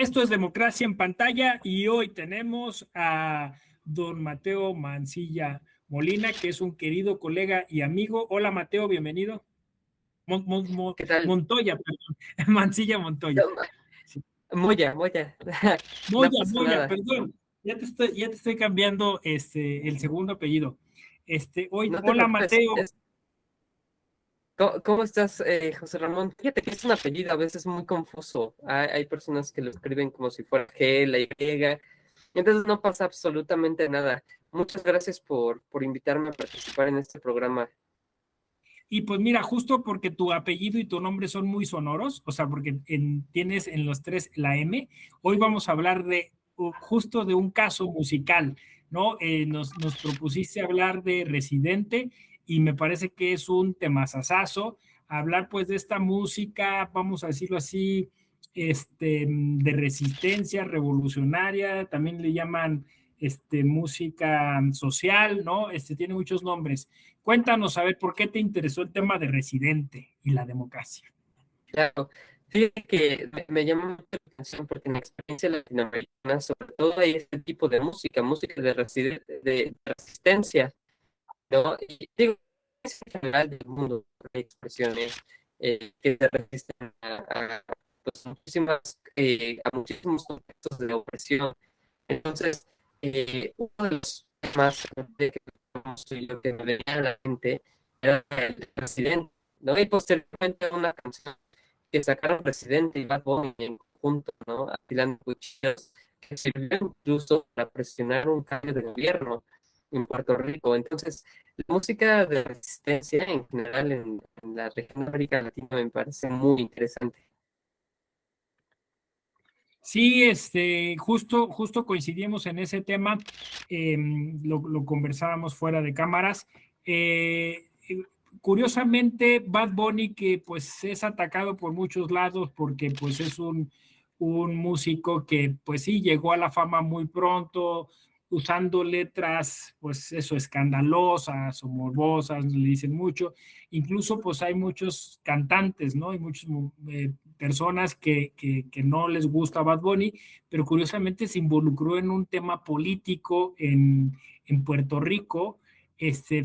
Esto es Democracia en Pantalla y hoy tenemos a don Mateo Mancilla Molina, que es un querido colega y amigo. Hola Mateo, bienvenido. ¿Qué tal? Montoya, perdón. Mancilla Montoya. No, Sí. Moya. No pasa Moya, nada. perdón. Ya te estoy cambiando el segundo apellido. No te Hola preocupes. Mateo. ¿Cómo estás, José Ramón? Fíjate que es un apellido a veces muy confuso. Hay personas que lo escriben como si fuera G, la Y. Entonces no pasa absolutamente nada. Muchas gracias por invitarme a participar en este programa. Y pues mira, justo porque tu apellido y tu nombre son muy sonoros, o sea, porque tienes en los tres la M, hoy vamos a hablar justo de un caso musical, ¿no? Nos propusiste hablar de Residente y me parece que es un temazazazo, hablar pues de esta música, vamos a decirlo así, de resistencia revolucionaria, también le llaman música social, ¿no? Tiene muchos nombres. Cuéntanos, a ver, ¿por qué te interesó el tema de Residente y la democracia? Claro. Fíjate que me llama mucho la atención porque en la experiencia latinoamericana, sobre todo hay este tipo de música de resistencia, ¿no? Y digo, es en general del mundo, hay expresiones que se resisten pues, a muchísimos contextos de opresión. Entonces, uno de los temas que me venía a la mente era el presidente, ¿no? Y posteriormente una canción que sacaron Residente y Bad Bunny en conjunto, ¿no? Afilando cuchillos, que sirvió incluso para presionar un cambio de gobierno en Puerto Rico. Entonces, la música de resistencia en general en la región de América Latina me parece muy interesante. Sí, justo coincidimos en ese tema, lo conversábamos fuera de cámaras. Curiosamente, Bad Bunny, que pues es atacado por muchos lados porque pues es un músico que pues sí llegó a la fama muy pronto, usando letras pues eso, escandalosas o morbosas, le dicen mucho. Incluso pues hay muchos cantantes, ¿no? Hay muchos personas que no les gusta Bad Bunny, pero curiosamente se involucró en un tema político en Puerto Rico,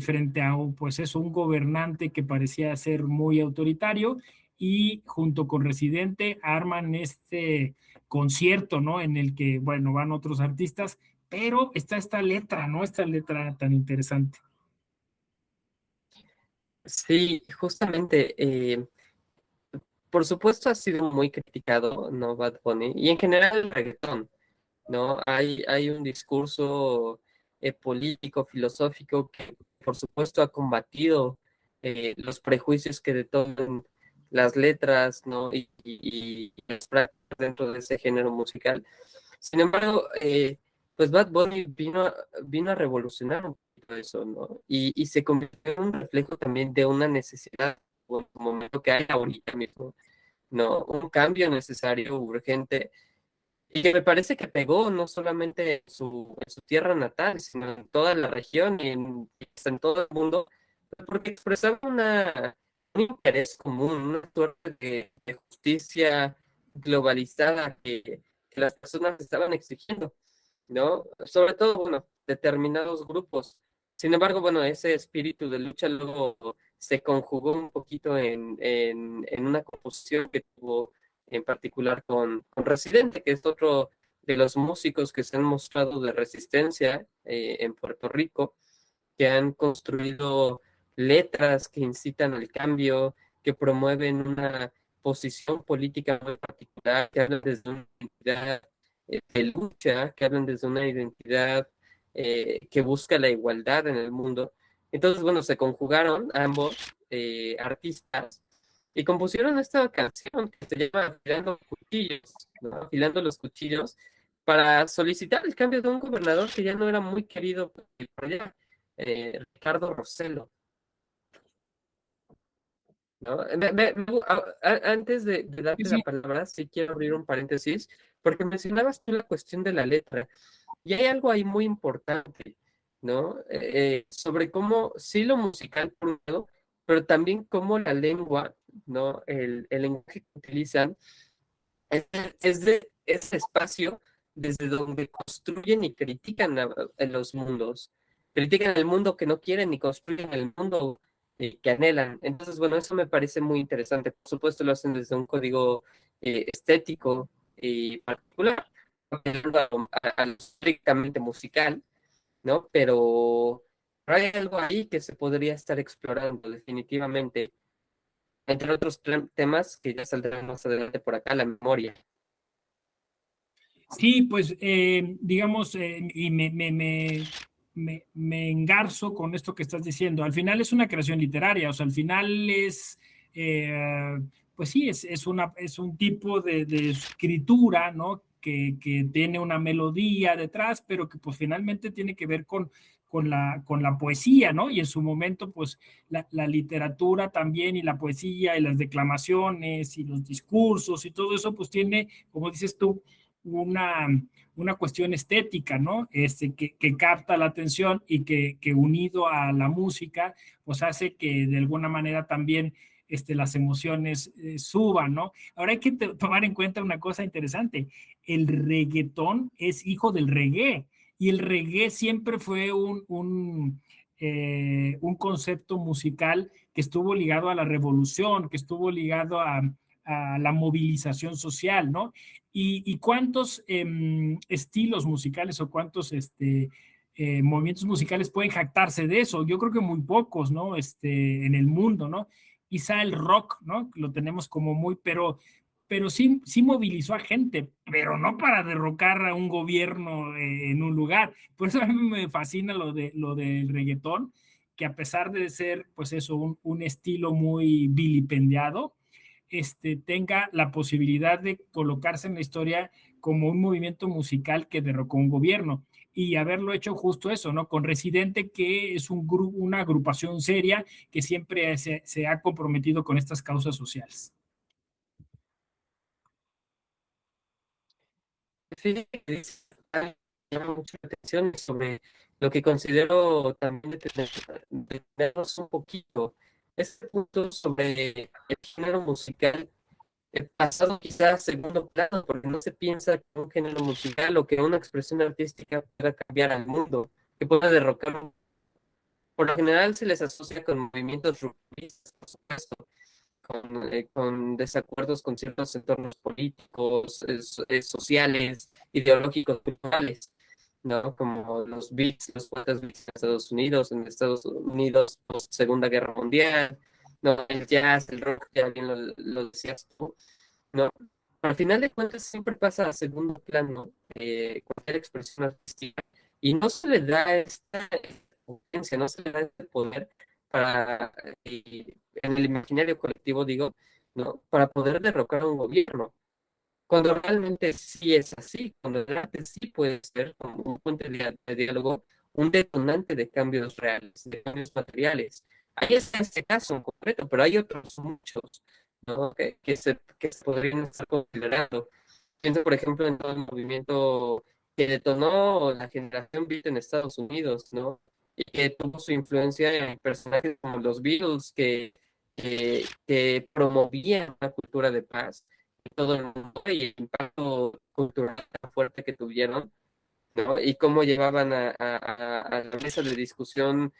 frente a pues eso, un gobernante que parecía ser muy autoritario y junto con Residente arman este concierto, ¿no? En el que, bueno, van otros artistas, pero está esta letra, ¿no? Esta letra tan interesante. Sí, justamente, por supuesto ha sido muy criticado, ¿no? Bad Bunny, y en general el reggaetón, ¿no? Hay un discurso político, filosófico, que por supuesto ha combatido los prejuicios que detonan las letras, ¿no? Y las prácticas dentro de ese género musical. Sin embargo, pues Bad Bunny vino a revolucionar un poquito eso, ¿no? Y se convirtió en un reflejo también de una necesidad, como momento que hay ahorita mismo, ¿no? Un cambio necesario, urgente, y que me parece que pegó no solamente en su tierra natal, sino en toda la región en todo el mundo, porque expresaba un interés común, una suerte de justicia globalizada que las personas estaban exigiendo, ¿no? Sobre todo, bueno, determinados grupos. Sin embargo, bueno, ese espíritu de lucha luego se conjugó un poquito en una composición que tuvo en particular con Residente, que es otro de los músicos que se han mostrado de resistencia en Puerto Rico, que han construido letras que incitan al cambio, que promueven una posición política muy particular, que hablan desde una identidad de lucha, que hablan desde una identidad que busca la igualdad en el mundo. Entonces, bueno, se conjugaron ambos artistas y compusieron esta canción que se llama Afilando Cuchillos, ¿no? Afilando los Cuchillos, para solicitar el cambio de un gobernador que ya no era muy querido por allá, Ricardo Rossello, ¿no? Antes de darte la Sí, palabra, sí quiero abrir un paréntesis, porque mencionabas tú la cuestión de la letra, y hay algo ahí muy importante, ¿no? Sobre cómo, sí lo musical por un lado, pero también cómo la lengua, ¿no? El lenguaje que utilizan es ese espacio desde donde construyen y critican a los mundos. Critican el mundo que no quieren y construyen el mundo que anhelan. Entonces, bueno, eso me parece muy interesante. Por supuesto, lo hacen desde un código estético y particular, a lo estrictamente musical, ¿no? Pero hay algo ahí que se podría estar explorando definitivamente, entre otros temas que ya saldrán más adelante por acá, la memoria. Sí, pues digamos, y me engarzo con esto que estás diciendo. Al final es una creación literaria, o sea, al final es, pues sí, es un tipo de escritura, ¿no? Que tiene una melodía detrás, pero que pues finalmente tiene que ver con la poesía, ¿no? Y en su momento, pues la literatura también y la poesía y las declamaciones y los discursos y todo eso, pues tiene, como dices tú, una, una cuestión estética, ¿no? Que capta la atención y que unido a la música, pues hace que de alguna manera también las emociones suban, ¿no? Ahora hay que tomar en cuenta una cosa interesante. El reggaetón es hijo del reggae y el reggae siempre fue un concepto musical que estuvo ligado a la revolución, que estuvo ligado a la movilización social, ¿no? Y cuántos estilos musicales o cuántos movimientos musicales pueden jactarse de eso. Yo creo que muy pocos, ¿no? En el mundo, ¿no? Quizá el rock, ¿no? Lo tenemos como muy, pero sí, sí movilizó a gente, pero no para derrocar a un gobierno en un lugar. Por eso a mí me fascina lo del reggaetón, que a pesar de ser, pues eso, un estilo muy vilipendiado, tenga la posibilidad de colocarse en la historia como un movimiento musical que derrocó un gobierno y haberlo hecho justo eso, ¿no? Con Residente, que es una agrupación seria que siempre se ha comprometido con estas causas sociales. Fíjate que me llama mucho la atención sobre lo que considero también detenernos un poquito. Este punto sobre el género musical pasado quizás a segundo plano, porque no se piensa que un género musical o que una expresión artística pueda cambiar al mundo, que pueda derrocar. Por lo general se les asocia con movimientos rupturistas, por supuesto, con desacuerdos con ciertos entornos políticos, sociales, ideológicos, culturales, ¿no? Como los beats, los poetas beats en Estados Unidos, post Segunda Guerra Mundial, ¿no? El jazz, el rock, ya bien lo decías tú, ¿no? Al final de cuentas siempre pasa a segundo plano cualquier expresión artística y no se le da esta potencia, no se le da este poder para, en el imaginario colectivo, digo, ¿no? Para poder derrocar a un gobierno. Cuando realmente sí es así, cuando realmente sí puede ser como un puente de diálogo, un detonante de cambios reales, de cambios materiales. Ahí está este caso en concreto, pero hay otros muchos, ¿no? Que se podrían estar considerando. Pienso, por ejemplo, en todo el movimiento que detonó la generación beat en Estados Unidos, ¿no? Y que tuvo su influencia en personajes como los Beatles, que promovían una cultura de paz en todo el mundo y el impacto cultural tan fuerte que tuvieron, ¿no? Y cómo llevaban a la mesa de discusión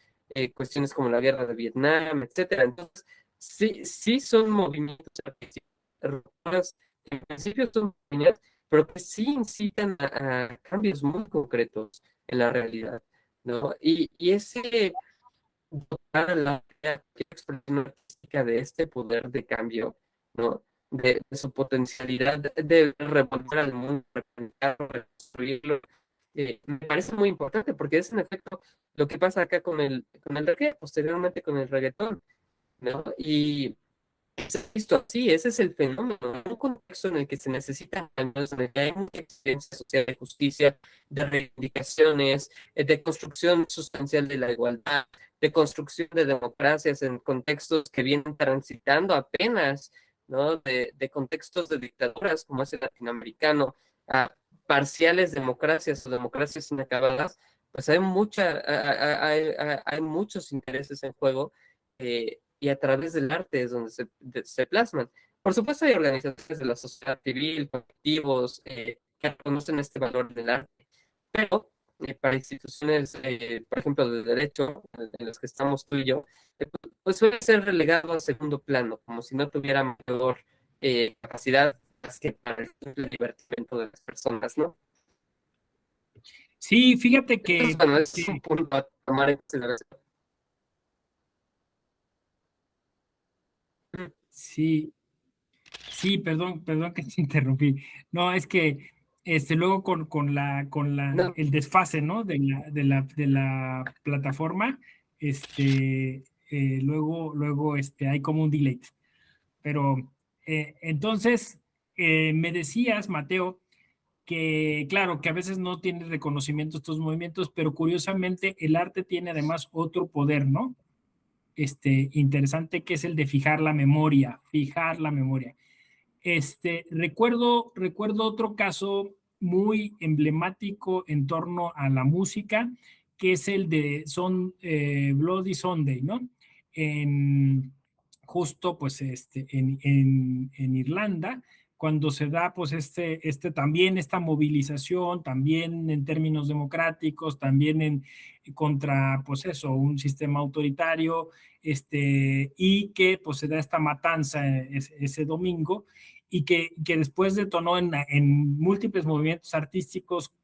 cuestiones como la guerra de Vietnam, etcétera. Entonces, sí, sí son movimientos artísticos, en principio son pequeñas, pero que sí incitan a cambios muy concretos en la realidad, ¿no? Y ese dotar a la expresión artística de este poder de cambio, ¿no? De su potencialidad de revolver al mundo, repensarlo, reconstruirlo, me parece muy importante porque es en efecto lo que pasa acá con el reggae, posteriormente con el reggaetón, ¿no? Y se ha visto así, ese es el fenómeno, un contexto en el que se necesitan cambios, en el que hay mucha exigencia social de justicia, de reivindicaciones, de construcción sustancial de la igualdad, de construcción de democracias en contextos que vienen transitando apenas, ¿no? De contextos de dictaduras como es el latinoamericano, a parciales democracias o democracias inacabadas, pues hay muchos intereses en juego y a través del arte es donde se plasman. Por supuesto, hay organizaciones de la sociedad civil, colectivos, que reconocen este valor del arte, pero para instituciones, por ejemplo, de derecho, en las que estamos tú y yo, pues suele ser relegado a segundo plano, como si no tuviera mayor capacidad más que para el simple divertimento de las personas, ¿no? Sí, fíjate Entonces, que, bueno, ese es un que punto a tomar en consideración. sí, sí, perdón que te interrumpí. No, es que luego No, el desfase, ¿no? De la plataforma, luego hay como un delay. Pero entonces, me decías, Mateo, que claro, que a veces no tiene reconocimiento estos movimientos, pero curiosamente el arte tiene además otro poder, ¿no? Interesante, que es el de fijar la memoria. Recuerdo otro caso muy emblemático en torno a la música, que es el de Bloody Sunday, ¿no? En, justo pues en Irlanda, cuando se da pues también esta movilización, también en términos democráticos, también contra pues eso, un sistema autoritario, y que pues se da esta matanza ese domingo, y que después detonó en múltiples movimientos artísticos,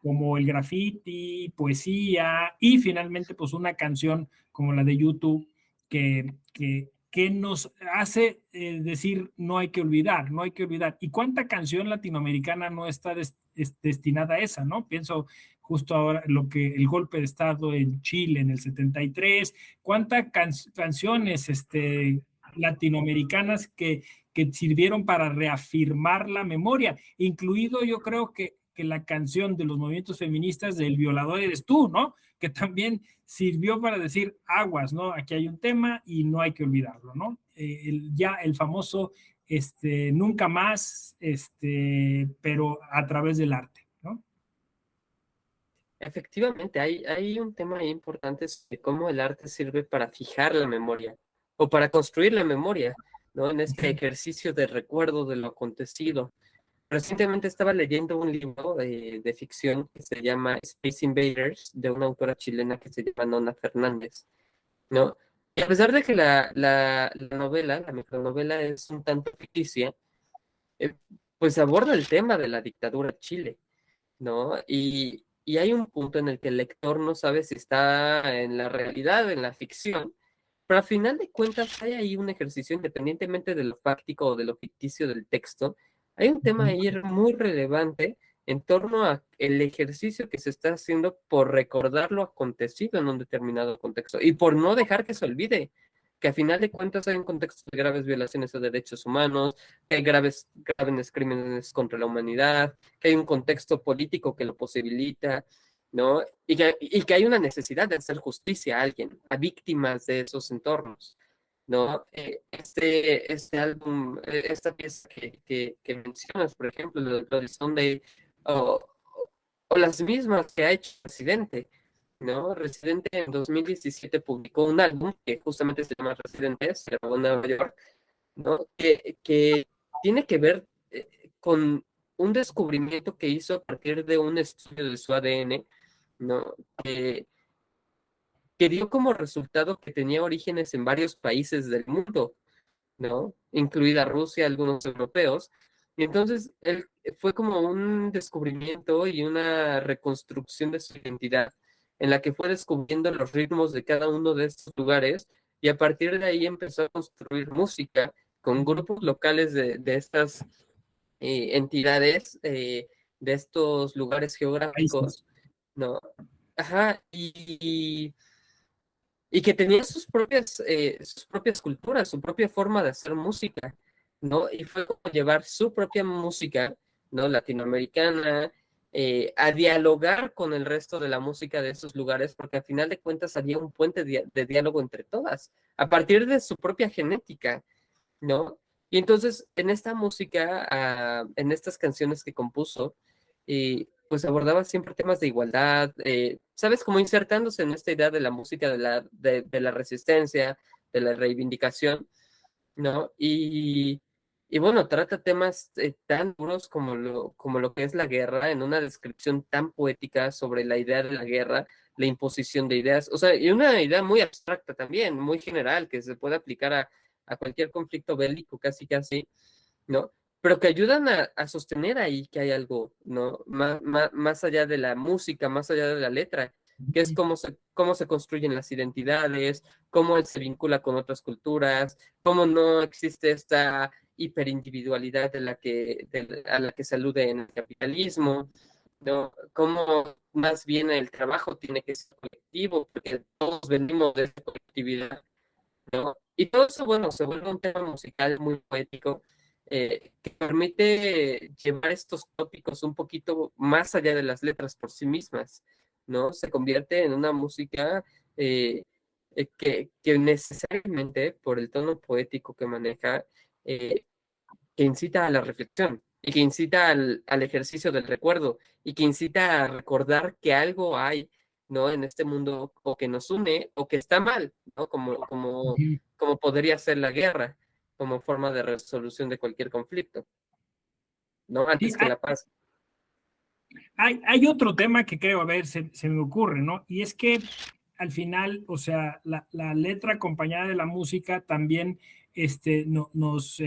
como el graffiti, poesía, y finalmente pues una canción como la de YouTube que nos hace decir no hay que olvidar, no hay que olvidar. ¿Y cuánta canción latinoamericana no está destinada a esa, no? Pienso justo ahora el golpe de Estado en Chile en el 73, cuántas canciones latinoamericanas que sirvieron para reafirmar la memoria, incluido yo creo que la canción de los movimientos feministas del violador eres tú, ¿no? Que también sirvió para decir aguas, ¿no? Aquí hay un tema y no hay que olvidarlo, ¿no? Ya el famoso nunca más, pero a través del arte, ¿no? efectivamente, hay un tema ahí importante sobre cómo el arte sirve para fijar la memoria o para construir la memoria, ¿no? En este ejercicio de recuerdo de lo acontecido. Recientemente estaba leyendo un libro de ficción que se llama Space Invaders, de una autora chilena que se llama Nona Fernández, ¿no? Y a pesar de que la novela, la micronovela, es un tanto ficticia, eh, pues aborda el tema de la dictadura en Chile, ¿no? Y hay un punto en el que el lector no sabe si está en la realidad, en la ficción, pero a final de cuentas hay ahí un ejercicio, independientemente de lo fáctico o de lo ficticio del texto, hay un tema ahí muy relevante en torno a el ejercicio que se está haciendo por recordar lo acontecido en un determinado contexto y por no dejar que se olvide, que a final de cuentas hay un contexto de graves violaciones a derechos humanos, que hay graves crímenes contra la humanidad, que hay un contexto político que lo posibilita, ¿no? Y que hay una necesidad de hacer justicia a alguien, a víctimas de esos entornos, ¿no? Este álbum, esta pieza que mencionas, por ejemplo, de Sunday, o, o las mismas que ha hecho Residente, ¿no? Residente en 2017 publicó un álbum que justamente se llama Residente, se grabó en Nueva York, ¿no? Que tiene que ver con un descubrimiento que hizo a partir de un estudio de su ADN, ¿no? Que dio como resultado que tenía orígenes en varios países del mundo, ¿no? Incluida Rusia, algunos europeos. Y entonces él fue como un descubrimiento y una reconstrucción de su identidad, en la que fue descubriendo los ritmos de cada uno de estos lugares y a partir de ahí empezó a construir música con grupos locales de estas entidades, de estos lugares geográficos, ¿no? Ajá, y que tenía sus propias culturas, su propia forma de hacer música, ¿no? Y fue como llevar su propia música, ¿no? Latinoamericana, a dialogar con el resto de la música de esos lugares, porque al final de cuentas había un puente de diálogo entre todas, a partir de su propia genética, ¿no? Y entonces, en esta música, en estas canciones que compuso, pues abordaba siempre temas de igualdad, ¿sabes? Como insertándose en esta idea de la música de la resistencia, de la reivindicación, ¿no? Y bueno, trata temas tan duros como lo que es la guerra, en una descripción tan poética sobre la idea de la guerra, la imposición de ideas, o sea, y una idea muy abstracta también, muy general, que se puede aplicar a cualquier conflicto bélico, casi, casi, ¿no? Pero que ayudan a sostener ahí que hay algo, ¿no? Más allá de la música, más allá de la letra, que es cómo se construyen las identidades, cómo él se vincula con otras culturas, cómo no existe esta hiperindividualidad a la que se alude en el capitalismo, ¿no? Cómo más bien el trabajo tiene que ser colectivo, porque todos venimos de esa colectividad, ¿no? Y todo eso, bueno, se vuelve un tema musical muy poético, que permite llevar estos tópicos un poquito más allá de las letras por sí mismas, ¿no? Se convierte en una música que necesariamente, por el tono poético que maneja, eh, que incita a la reflexión y que incita al ejercicio del recuerdo y que incita a recordar que algo hay, ¿no? En este mundo o que nos une o que está mal, ¿no? Como podría ser la guerra como forma de resolución de cualquier conflicto, ¿no? Sí, Antes que la paz. hay otro tema que creo, a ver, se me ocurre, ¿no? Y es que al final, o sea, la letra acompañada de la música también nos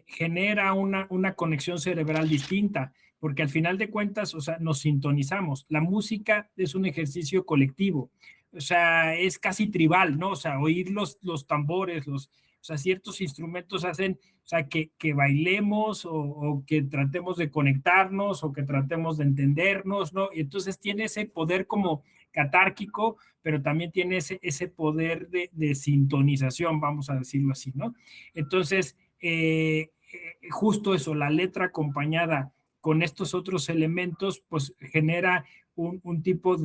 genera una conexión cerebral distinta, porque al final de cuentas, o sea, nos sintonizamos. La música es un ejercicio colectivo, o sea, es casi tribal, ¿no? O sea, oír los tambores, o sea, ciertos instrumentos hacen, o sea, que bailemos o que tratemos de conectarnos o que tratemos de entendernos, ¿no? Y entonces tiene ese poder como catárquico, pero también tiene ese poder de sintonización, vamos a decirlo así, ¿no? Entonces, justo eso, la letra acompañada con estos otros elementos, pues genera un tipo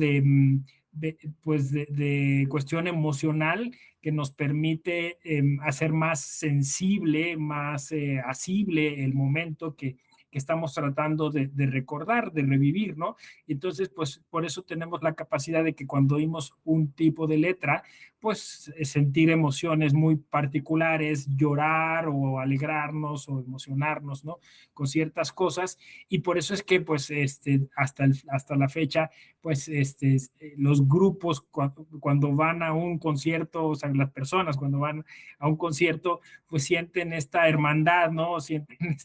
pues de cuestión emocional que nos permite hacer más sensible, más asible el momento que estamos tratando de recordar, de revivir, ¿no? Entonces, pues por eso tenemos la capacidad de que cuando oímos un tipo de letra, pues sentir emociones muy particulares, llorar o alegrarnos o emocionarnos, ¿no? Con ciertas cosas. Y por eso es que, pues, hasta la fecha, pues, los grupos cuando van a un concierto, o sea, las personas cuando van a un concierto, pues sienten esta hermandad, ¿no? Sienten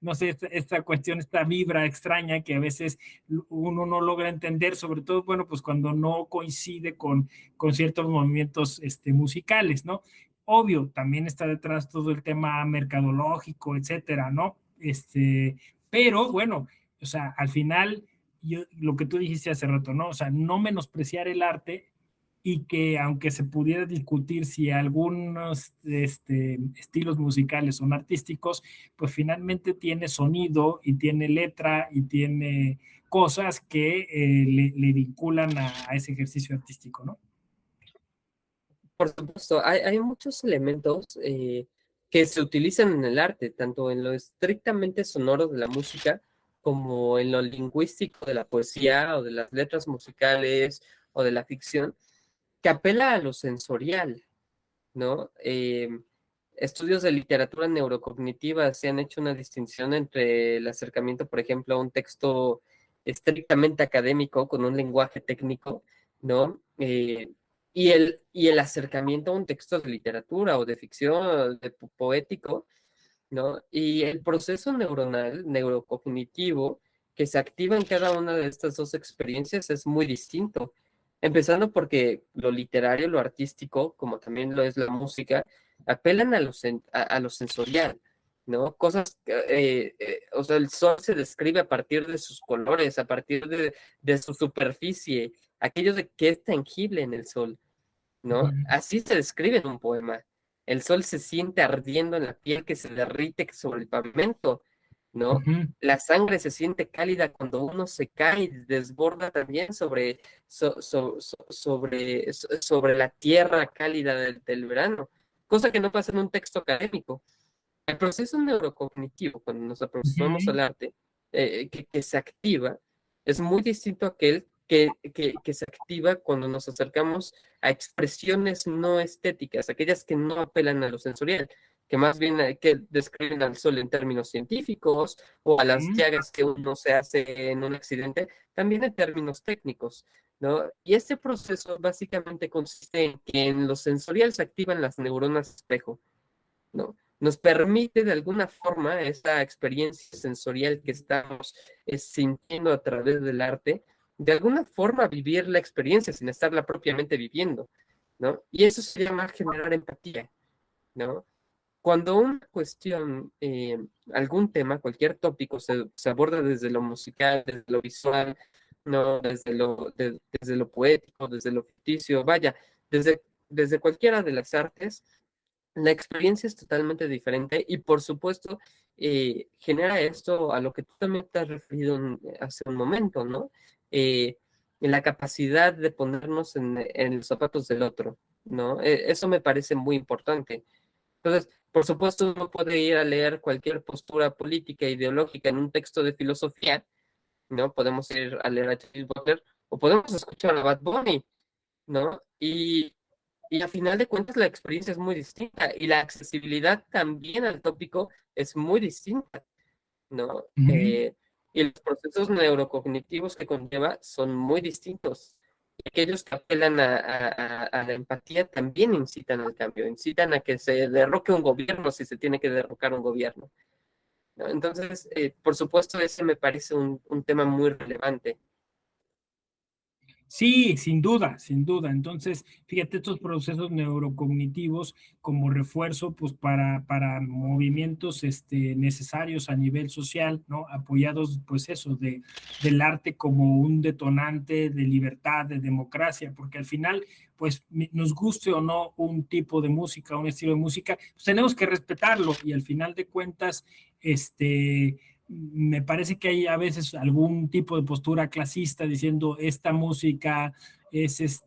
no sé, esta cuestión, esta vibra extraña que a veces uno no logra entender, sobre todo, bueno, pues cuando no coincide con ciertos movimientos musicales, ¿no? Obvio, también está detrás todo el tema mercadológico, etcétera, ¿no? Pero bueno, o sea, al final, lo que tú dijiste hace rato, ¿no? O sea, no menospreciar el arte y que aunque se pudiera discutir si algunos estilos musicales son artísticos, pues finalmente tiene sonido y tiene letra y tiene cosas que le vinculan a ese ejercicio artístico, ¿no? Por supuesto, hay muchos elementos que se utilizan en el arte, tanto en lo estrictamente sonoro de la música como en lo lingüístico de la poesía o de las letras musicales o de la ficción, que apela a lo sensorial, ¿no? Estudios de literatura neurocognitiva se han hecho una distinción entre el acercamiento, por ejemplo, a un texto estrictamente académico con un lenguaje técnico, ¿no? Y el acercamiento a un texto de literatura o de ficción, de poético, ¿no? Y el proceso neuronal, neurocognitivo, que se activa en cada una de estas dos experiencias es muy distinto. Empezando porque lo literario, lo artístico, como también lo es la música, apelan a lo sensorial, ¿no? Cosas, o sea, el sol se describe a partir de sus colores, a partir de su superficie, aquello de que es tangible en el sol, ¿no? Así se describe en un poema. El sol se siente ardiendo en la piel que se derrite sobre el pavimento, Uh ¿no? -huh. La sangre se siente cálida cuando uno se cae y desborda también sobre la tierra cálida del verano, cosa que no pasa en un texto académico. El proceso neurocognitivo, cuando nos Uh aproximamos -huh. al arte, que se activa, es muy distinto a aquel que se activa cuando nos acercamos a expresiones no estéticas, aquellas que no apelan a lo sensorial, que más bien que describen al sol en términos científicos o a las Mm. llagas que uno se hace en un accidente, también en términos técnicos, ¿no? Y este proceso básicamente consiste en que en lo sensorial se activan las neuronas espejo, ¿no? Nos permite de alguna forma esa experiencia sensorial que estamos sintiendo a través del arte, de alguna forma vivir la experiencia sin estarla propiamente viviendo, ¿no? Y eso se llama generar empatía, ¿no? Cuando una cuestión, algún tema, cualquier tópico se aborda desde lo musical, desde lo visual, ¿no? Desde lo poético, desde lo ficticio, vaya, desde cualquiera de las artes, la experiencia es totalmente diferente y por supuesto genera esto a lo que tú también te has referido hace un momento, ¿no? Eh, la capacidad de ponernos en los zapatos del otro, ¿no? Eso me parece muy importante. Entonces, por supuesto, uno puede ir a leer cualquier postura política, ideológica en un texto de filosofía, ¿no? Podemos ir a leer a Judith Butler o podemos escuchar a Bad Bunny, ¿no? Y a final de cuentas la experiencia es muy distinta y la accesibilidad también al tópico es muy distinta, ¿no? Ujú. Y los procesos neurocognitivos que conlleva son muy distintos. Y aquellos que apelan a la empatía también incitan al cambio, incitan a que se derroque un gobierno si se tiene que derrocar un gobierno, ¿no? Entonces, por supuesto, ese me parece un tema muy relevante. Sí, sin duda, sin duda. Entonces, fíjate, estos procesos neurocognitivos como refuerzo, pues para movimientos necesarios a nivel social, ¿no? Apoyados, pues eso, del arte como un detonante de libertad, de democracia, porque al final, pues nos guste o no un tipo de música, un estilo de música, pues tenemos que respetarlo y al final de cuentas, me parece que hay a veces algún tipo de postura clasista diciendo esta música es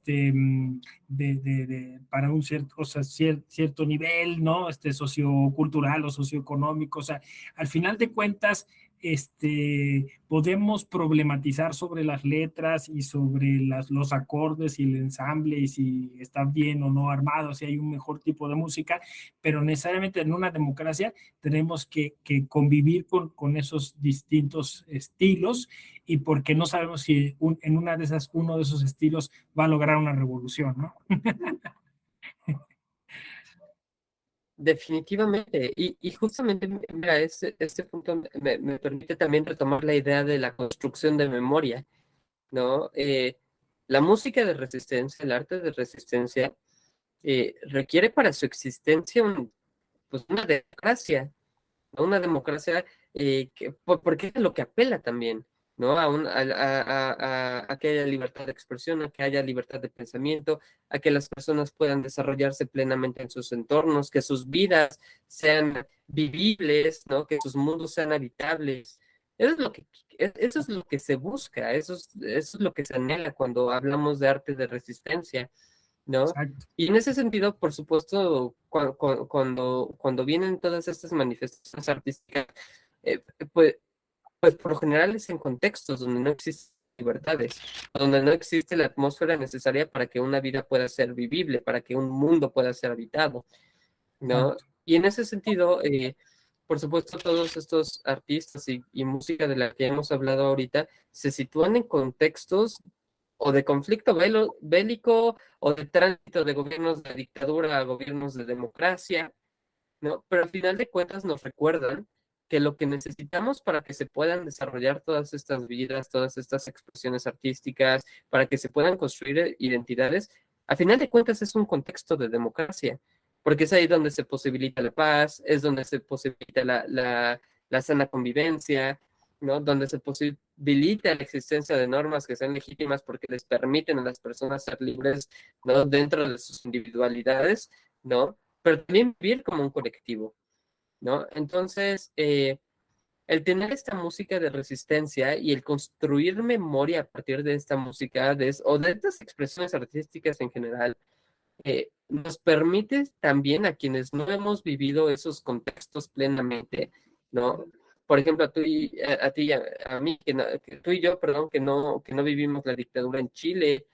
para un cierto, o sea, cierto nivel, ¿no? Sociocultural o socioeconómico. O sea, al final de cuentas, podemos problematizar sobre las letras y sobre los acordes y el ensamble y si está bien o no armado, si hay un mejor tipo de música, pero necesariamente en una democracia tenemos que convivir con esos distintos estilos y porque no sabemos si en una de esas, uno de esos estilos va a lograr una revolución, ¿no? Definitivamente, y justamente, mira, este punto me permite también retomar la idea de la construcción de memoria, ¿no? La música de resistencia, el arte de resistencia, requiere para su existencia pues una democracia, ¿no? Una democracia porque es a lo que apela también, ¿no? A que haya libertad de expresión, a que haya libertad de pensamiento, a que las personas puedan desarrollarse plenamente en sus entornos, que sus vidas sean vivibles, ¿no? Que sus mundos sean habitables. Eso es lo que se busca, eso es lo que se anhela cuando hablamos de arte de resistencia, ¿no? Exacto. Y en ese sentido, por supuesto, cuando vienen todas estas manifestaciones artísticas, eh, pues, pues por lo general es en contextos donde no existen libertades, donde no existe la atmósfera necesaria para que una vida pueda ser vivible, para que un mundo pueda ser habitado, ¿no? Exacto. Y en ese sentido, por supuesto, todos estos artistas y música de la que hemos hablado ahorita se sitúan en contextos o de conflicto bélico o de tránsito de gobiernos de dictadura a gobiernos de democracia, ¿no? Pero al final de cuentas nos recuerdan que lo que necesitamos para que se puedan desarrollar todas estas vidas, todas estas expresiones artísticas, para que se puedan construir identidades, al final de cuentas es un contexto de democracia, porque es ahí donde se posibilita la paz, es donde se posibilita la sana convivencia, ¿no? Donde se posibilita la existencia de normas que sean legítimas porque les permiten a las personas ser libres, ¿no? Dentro de sus individualidades, ¿no? Pero también vivir como un colectivo, ¿no? Entonces, el tener esta música de resistencia y el construir memoria a partir de esta música o de estas expresiones artísticas en general, nos permite también a quienes no hemos vivido esos contextos plenamente, ¿no? por ejemplo, a ti y a mí, que tú y yo, perdón, que no vivimos la dictadura en Chile,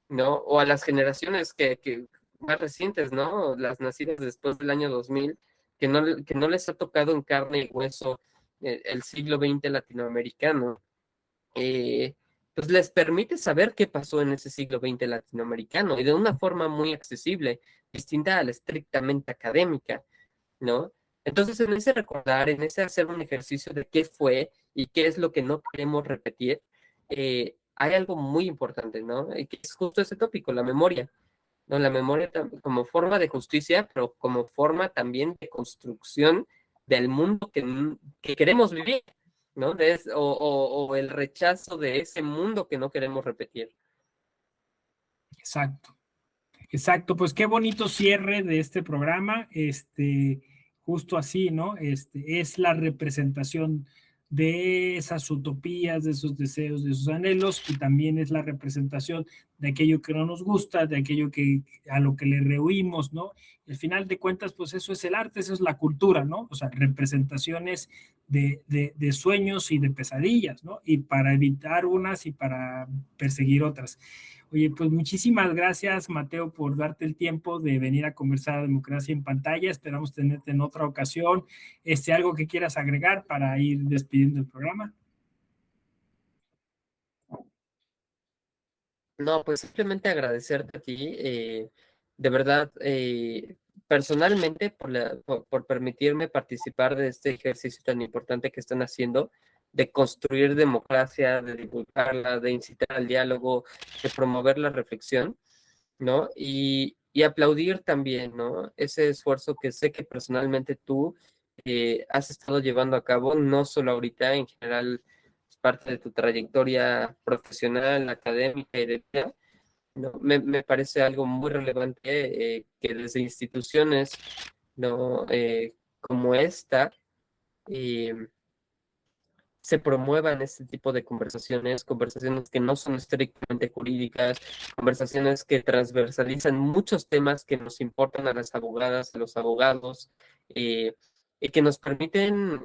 ¿no? O a las generaciones que más recientes, ¿no? Las nacidas después del año 2000, que no les ha tocado en carne y hueso el siglo XX latinoamericano. eh, pues les permite saber qué pasó en ese siglo XX latinoamericano y de una forma muy accesible, distinta a la estrictamente académica, ¿no? Entonces, en ese recordar, en ese hacer un ejercicio de qué fue y qué es lo que no queremos repetir, hay algo muy importante, ¿no? Y que es justo ese tópico, la memoria, ¿no? La memoria como forma de justicia, pero como forma también de construcción del mundo que queremos vivir, ¿no? O el rechazo de ese mundo que no queremos repetir. Exacto. Exacto, pues qué bonito cierre de este programa, justo así, ¿no? Es la representación de esas utopías, de esos deseos, de esos anhelos, y también es la representación de aquello que no nos gusta, de aquello que a lo que le rehuimos, ¿no? Y al final de cuentas, pues eso es el arte, eso es la cultura, ¿no? O sea, representaciones de sueños y de pesadillas, ¿no? Y para evitar unas y para perseguir otras. Oye, pues muchísimas gracias, Mateo, por darte el tiempo de venir a conversar a Democracia en Pantalla. Esperamos tenerte en otra ocasión. ¿Algo que quieras agregar para ir despidiendo el programa? No, pues simplemente agradecerte a ti, de verdad, personalmente, por permitirme participar de este ejercicio tan importante que están haciendo, de construir democracia, de divulgarla, de incitar al diálogo, de promover la reflexión, ¿no? Y aplaudir también, ¿no? Ese esfuerzo que sé que personalmente tú has estado llevando a cabo, no solo ahorita, en general, es parte de tu trayectoria profesional, académica y de vida, ¿no? Me parece algo muy relevante que desde instituciones, ¿no? Como esta, eh, se promuevan este tipo de conversaciones, conversaciones que no son estrictamente jurídicas, conversaciones que transversalizan muchos temas que nos importan a las abogadas, a los abogados, y que nos permiten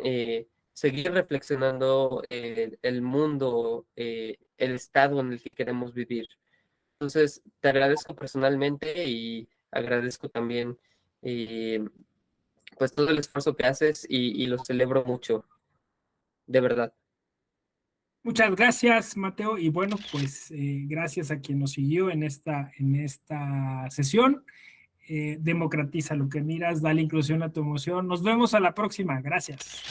seguir reflexionando el mundo, el estado en el que queremos vivir. Entonces, te agradezco personalmente y agradezco también pues todo el esfuerzo que haces y lo celebro mucho, de verdad. Muchas gracias, Mateo. Y bueno, pues gracias a quien nos siguió en esta sesión. Democratiza lo que miras, dale inclusión a tu emoción. Nos vemos a la próxima. Gracias.